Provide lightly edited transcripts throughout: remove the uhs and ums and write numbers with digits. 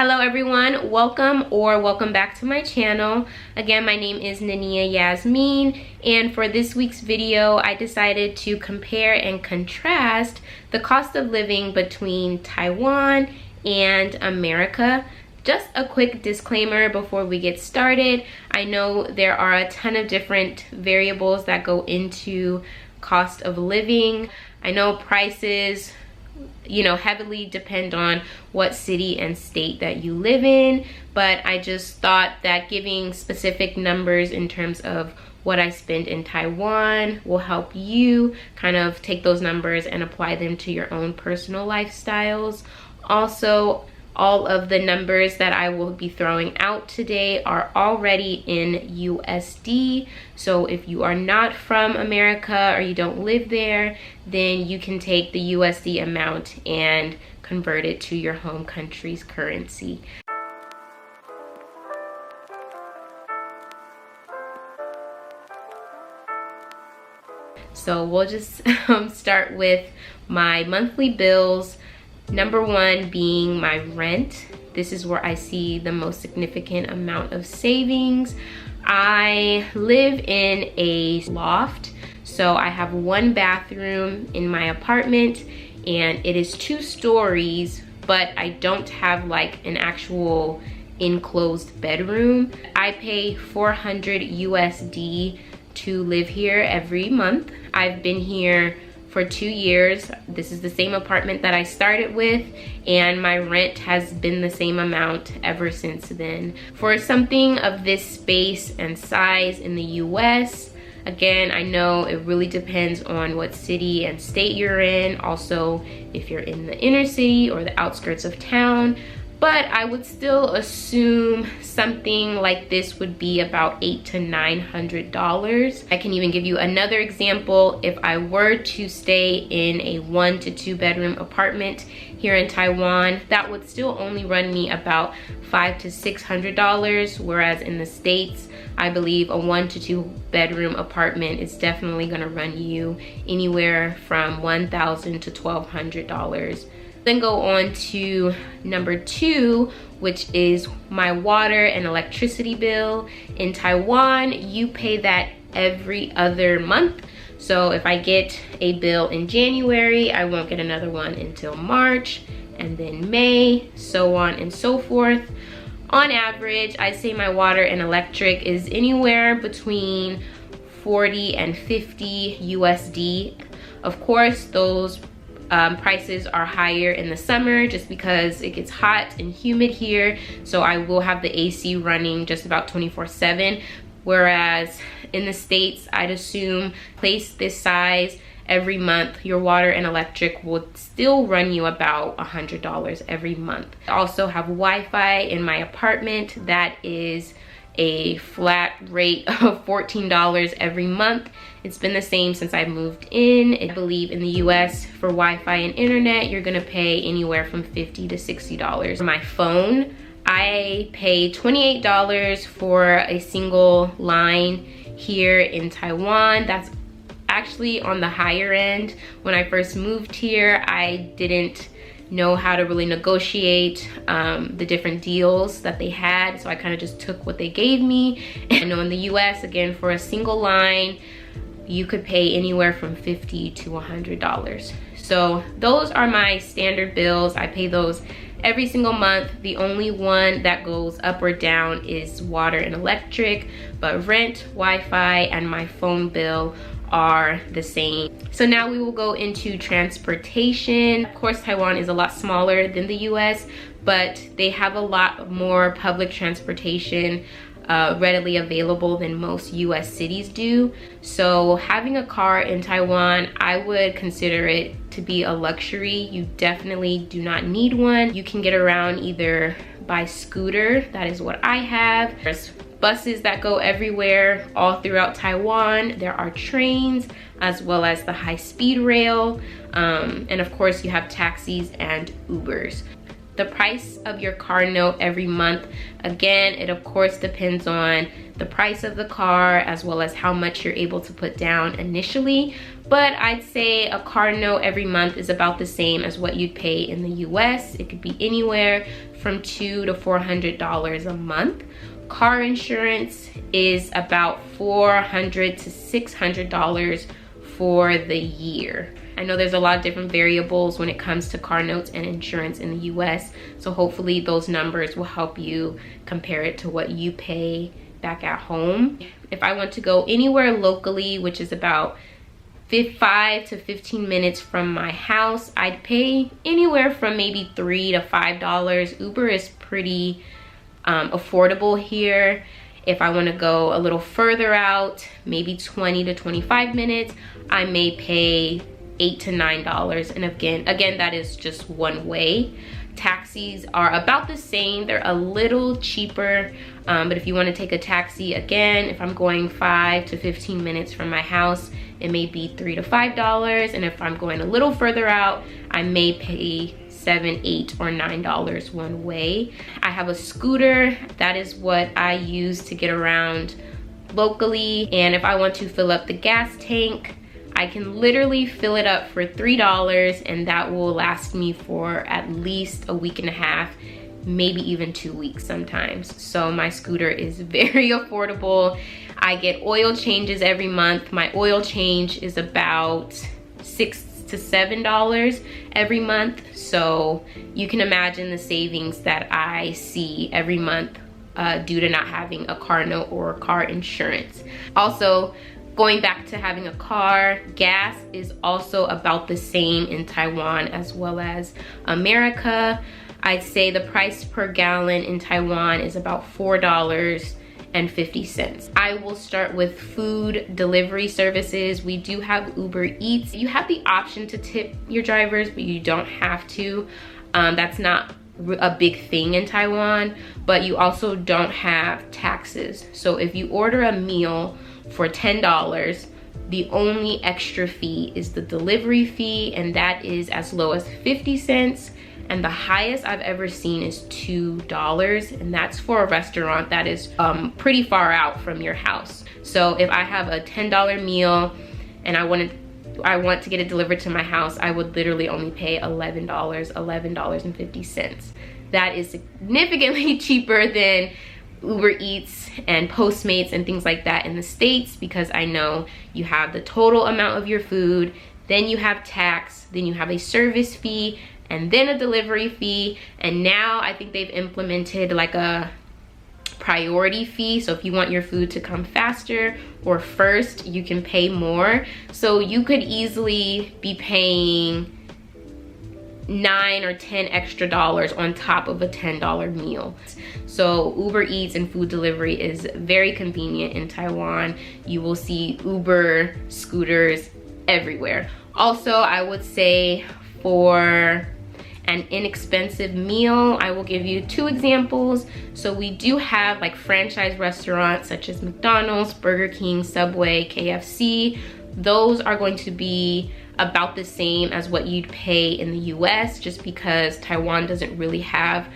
Hello everyone, welcome back to my channel. Again, my name is Nania Yasmin, and for this week's video I decided to compare and contrast the cost of living between Taiwan and America. Just a quick disclaimer before we get started. I know there are a ton of different variables that go into cost of living. I know prices heavily depend on what city and state that you live in, but I just thought that giving specific numbers in terms of what I spend in Taiwan will help you kind of take those numbers and apply them to your own personal lifestyles. Also, all of the numbers that I will be throwing out today are already in USD. So if you are not from America or you don't live there, then you can take the USD amount and convert it to your home country's currency. So we'll just start with my monthly bills. Number one being my rent. This is where I see the most significant amount of savings. I live in a loft, so I have one bathroom in my apartment and it is 2 stories, but I don't have like an actual enclosed bedroom. I pay 400 USD to live here every month. I've been here for 2 years. This is the same apartment that I started with, and my rent has been the same amount ever since then. For something of this space and size in the US, again, I know it really depends on what city and state you're in, also if you're in the inner city or the outskirts of town, but I would still assume something like this would be about $800 to $900. I can even give you another example. If I were to stay in a 1 to 2 bedroom apartment here in Taiwan, that would still only run me about $500 to $600, whereas in the States, I believe a 1 to 2 bedroom apartment is definitely gonna run you anywhere from $1,000 to $1,200. Then go on to number 2, which is my water and electricity bill. In Taiwan, you pay that every other month. So if I get a bill in January, I won't get another one until March, and then May, so on and so forth. On average, I say my water and electric is anywhere between 40 and 50 USD. Of course, those prices are higher in the summer just because it gets hot and humid here, so I will have the AC running just about 24/7, whereas in the States, I'd assume place this size every month, your water and electric will still run you about $100 every month. I also have Wi-Fi in my apartment. That is a flat rate of $14 every month. It's been the same since I moved in. I believe in the US for Wi-Fi and internet, you're gonna pay anywhere from $50 to $60. For my phone, I pay $28 for a single line here in Taiwan. That's actually on the higher end. When I first moved here, I didn't know how to really negotiate the different deals that they had, so I kind of just took what they gave me. And I know in the US, again, for a single line, you could pay anywhere from $50 to $100. So those are my standard bills. I pay those every single month. The only one that goes up or down is water and electric, but rent, Wi-Fi, and my phone bill are the same. So now we will go into transportation. Of course, Taiwan is a lot smaller than the US, but they have a lot more public transportation readily available than most US cities do. So having a car in Taiwan, I would consider it to be a luxury. You definitely do not need one. You can get around either by scooter, that is what I have. There's buses that go everywhere all throughout Taiwan. There are trains as well as the high-speed rail. And of course you have taxis and Ubers. The price of your car note every month, again, it of course depends on the price of the car as well as how much you're able to put down initially, but I'd say a car note every month is about the same as what you'd pay in the US. It could be anywhere from $200 to $400 a month. Car insurance is about $400 to $600 for the year. I know there's a lot of different variables when it comes to car notes and insurance in the US, so hopefully those numbers will help you compare it to what you pay back at home. If I want to go anywhere locally, which is about 5 to 15 minutes from my house, I'd pay anywhere from maybe $3 to $5. Uber is pretty affordable here. If I want to go a little further out, maybe 20 to 25 minutes, I may pay $8 to $9, and again that is just one way. Taxis are about the same, they're a little cheaper, but if you want to take a taxi, again, if I'm going 5 to 15 minutes from my house, it may be $3 to $5, and if I'm going a little further out, I may pay $7, $8, or $9 one way. I have a scooter. That is what I use to get around locally, and if I want to fill up the gas tank, I can literally fill it up for $3, and that will last me for at least a week and a half, maybe even 2 weeks sometimes. So my scooter is very affordable. I get oil changes every month. My oil change is about $6 to $7 every month. So you can imagine the savings that I see every month due to not having a car note or car insurance. Also, going back to having a car, gas is also about the same in Taiwan as well as America. I'd say the price per gallon in Taiwan is about $4.50. I will start with food delivery services. We do have Uber Eats. You have the option to tip your drivers, but you don't have to. That's not a big thing in Taiwan, but you also don't have taxes. So if you order a meal for $10, the only extra fee is the delivery fee, and that is as low as 50 cents, and the highest I've ever seen is $2, and that's for a restaurant that is pretty far out from your house. So if I have a $10 meal and I want to get it delivered to my house, I would literally only pay $11.50. That is significantly cheaper than Uber Eats and Postmates and things like that in the States, because I know you have the total amount of your food, then you have tax, then you have a service fee, and then a delivery fee, and now I think they've implemented like a priority fee. So if you want your food to come faster or first, you can pay more. So you could easily be paying $9 or $10 extra on top of a $10 meal. So Uber Eats and food delivery is very convenient in Taiwan. You will see Uber scooters everywhere. Also, I would say for an inexpensive meal, I will give you 2 examples. So we do have like franchise restaurants such as McDonald's, Burger King, Subway, KFC. Those are going to be about the same as what you'd pay in the US, just because Taiwan doesn't really have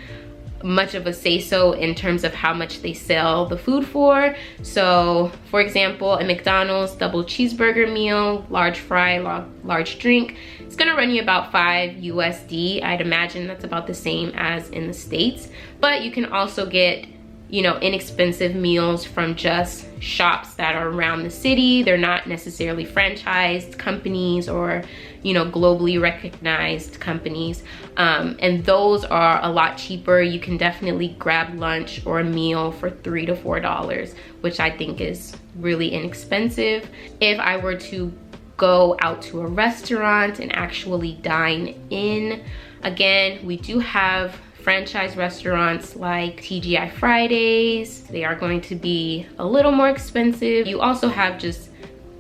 much of a say-so in terms of how much they sell the food for. So for example, a McDonald's double cheeseburger meal, large fry, large drink, it's gonna run you about $5 USD. I'd imagine that's about the same as in the States, but you can also get, you know, inexpensive meals from just shops that are around the city. They're not necessarily franchised companies or, you know, globally recognized companies, and those are a lot cheaper. You can definitely grab lunch or a meal for $3 to $4, which I think is really inexpensive. If I were to go out to a restaurant and actually dine in, again, we do have franchise restaurants like TGI Fridays. They are going to be a little more expensive. You also have just,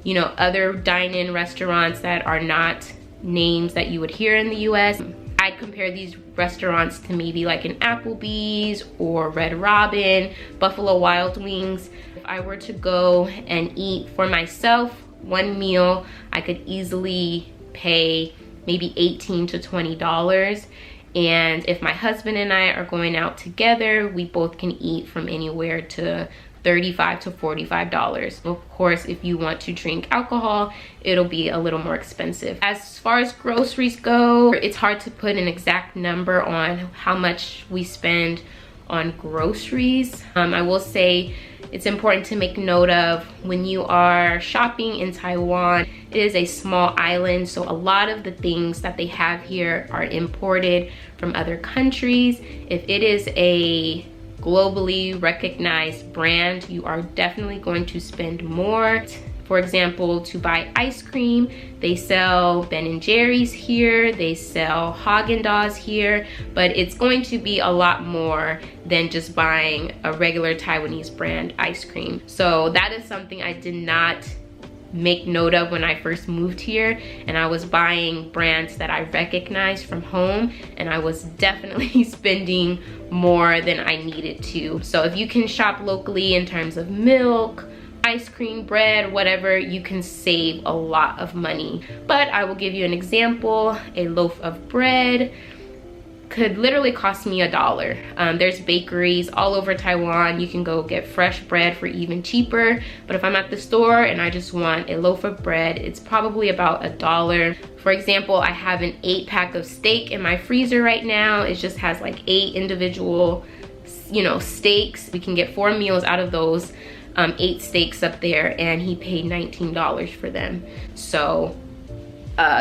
you know, other dine-in restaurants that are not names that you would hear in the US. I'd compare these restaurants to maybe like an Applebee's or Red Robin, Buffalo Wild Wings. If I were to go and eat for myself, one meal, I could easily pay maybe $18 to $20. And if my husband and I are going out together, we both can eat from anywhere to $35 to $45. Of course, if you want to drink alcohol, it'll be a little more expensive. As far as groceries go, it's hard to put an exact number on how much we spend on groceries. I will say it's important to make note of when you are shopping in Taiwan. It is a small island, so a lot of the things that they have here are imported from other countries. If it is a globally recognized brand, you are definitely going to spend more. For example, to buy ice cream, they sell Ben & Jerry's here, they sell Haagen-Dazs here, but it's going to be a lot more than just buying a regular Taiwanese brand ice cream. So that is something I did not make note of when I first moved here, and I was buying brands that I recognized from home, and I was definitely spending more than I needed to. So if you can shop locally in terms of milk, ice cream, bread, whatever, you can save a lot of money. But I will give you an example. A loaf of bread could literally cost me $1. There's bakeries all over Taiwan. You can go get fresh bread for even cheaper. But if I'm at the store and I just want a loaf of bread, it's probably about $1. For example, I have an 8-pack of steak in my freezer right now. It just has like 8 individual, steaks. We can get 4 meals out of those 8 steaks up there, and he paid $19 for them. So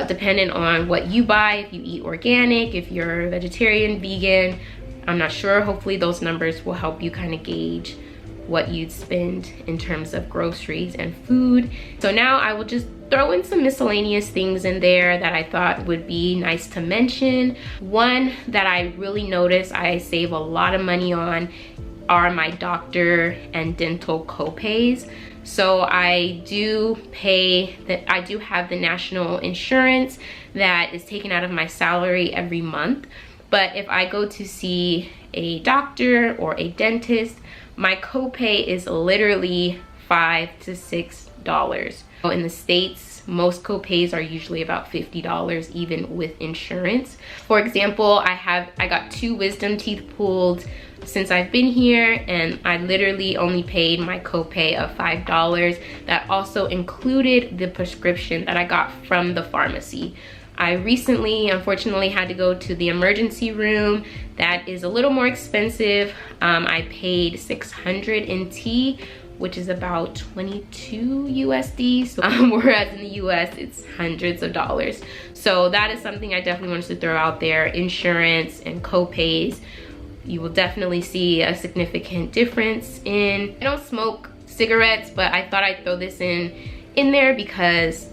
depending on what you buy, if you eat organic, if you're vegetarian, vegan, I'm not sure. Hopefully those numbers will help you kind of gauge what you'd spend in terms of groceries and food. So now I will just throw in some miscellaneous things in there that I thought would be nice to mention. One that I really notice I save a lot of money on are my doctor and dental co-pays. So I do have the national insurance that is taken out of my salary every month. But if I go to see a doctor or a dentist, my copay is literally $5 to $6. In the States, most copays are usually about $50 even with insurance. For example, I got 2 wisdom teeth pulled since I've been here, and I literally only paid my copay of $5. That also included the prescription that I got from the pharmacy. I recently, unfortunately, had to go to the emergency room. That is a little more expensive. I paid $600 NT, which is about 22 USD. So, whereas in the US, it's hundreds of dollars. So that is something I definitely wanted to throw out there. Insurance and co-pays. You will definitely see a significant difference in. I don't smoke cigarettes, but I thought I'd throw this in there because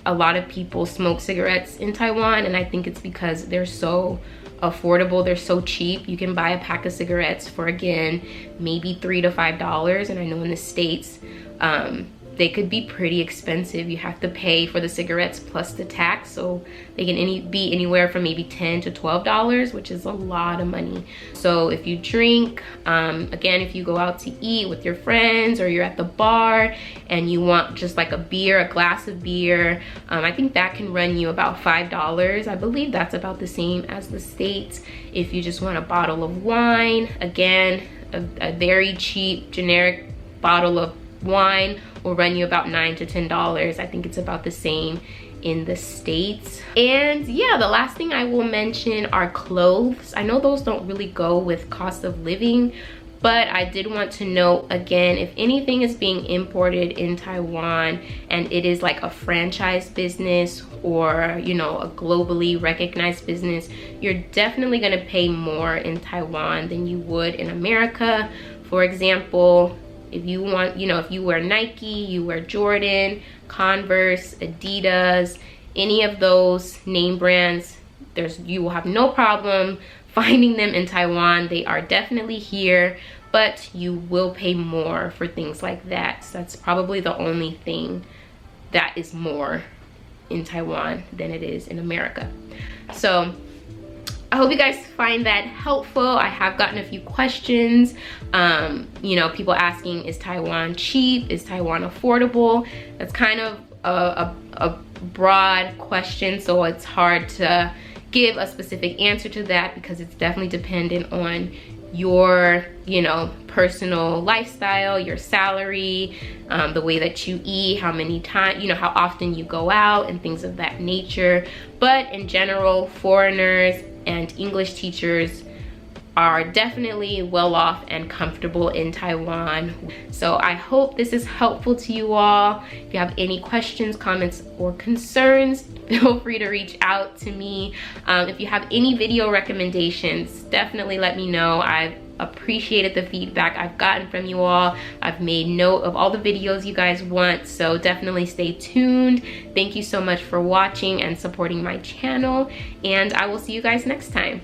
a lot of people smoke cigarettes in Taiwan, and I think it's because they're so affordable, they're so cheap. You can buy a pack of cigarettes for, again, maybe $3 to $5, and I know in the States they could be pretty expensive. You have to pay for the cigarettes plus the tax, so they can be anywhere from maybe $10 to $12, which is a lot of money. So if you drink, again, if you go out to eat with your friends or you're at the bar and you want just like a beer, a glass of beer, I think that can run you about $5. I believe that's about the same as the States. If you just want a bottle of wine, again, a very cheap generic bottle of wine will run you about $9 to $10. I think it's about the same in the States. And yeah, the last thing I will mention are clothes. I know those don't really go with cost of living, but I did want to note again, if anything is being imported in Taiwan and it is like a franchise business or, you know, a globally recognized business, you're definitely going to pay more in Taiwan than you would in America. For example, if you want, you know, if you wear Nike, you wear Jordan, Converse, Adidas, any of those name brands, you will have no problem finding them in Taiwan. They are definitely here, but you will pay more for things like that. So that's probably the only thing that is more in Taiwan than it is in America. So I hope you guys find that helpful. I have gotten a few questions, you know, people asking, is Taiwan cheap? Is Taiwan affordable? That's kind of a broad question, so it's hard to give a specific answer to that, because it's definitely dependent on your, you know, personal lifestyle, your salary, the way that you eat, how many times, you know, how often you go out and things of that nature. But in general, foreigners and English teachers are definitely well off and comfortable in Taiwan. So I hope this is helpful to you all. If you have any questions, comments, or concerns, feel free to reach out to me. If you have any video recommendations, definitely let me know. I've appreciated the feedback I've gotten from you all. I've made note of all the videos you guys want, so definitely stay tuned. Thank you so much for watching and supporting my channel, and I will see you guys next time.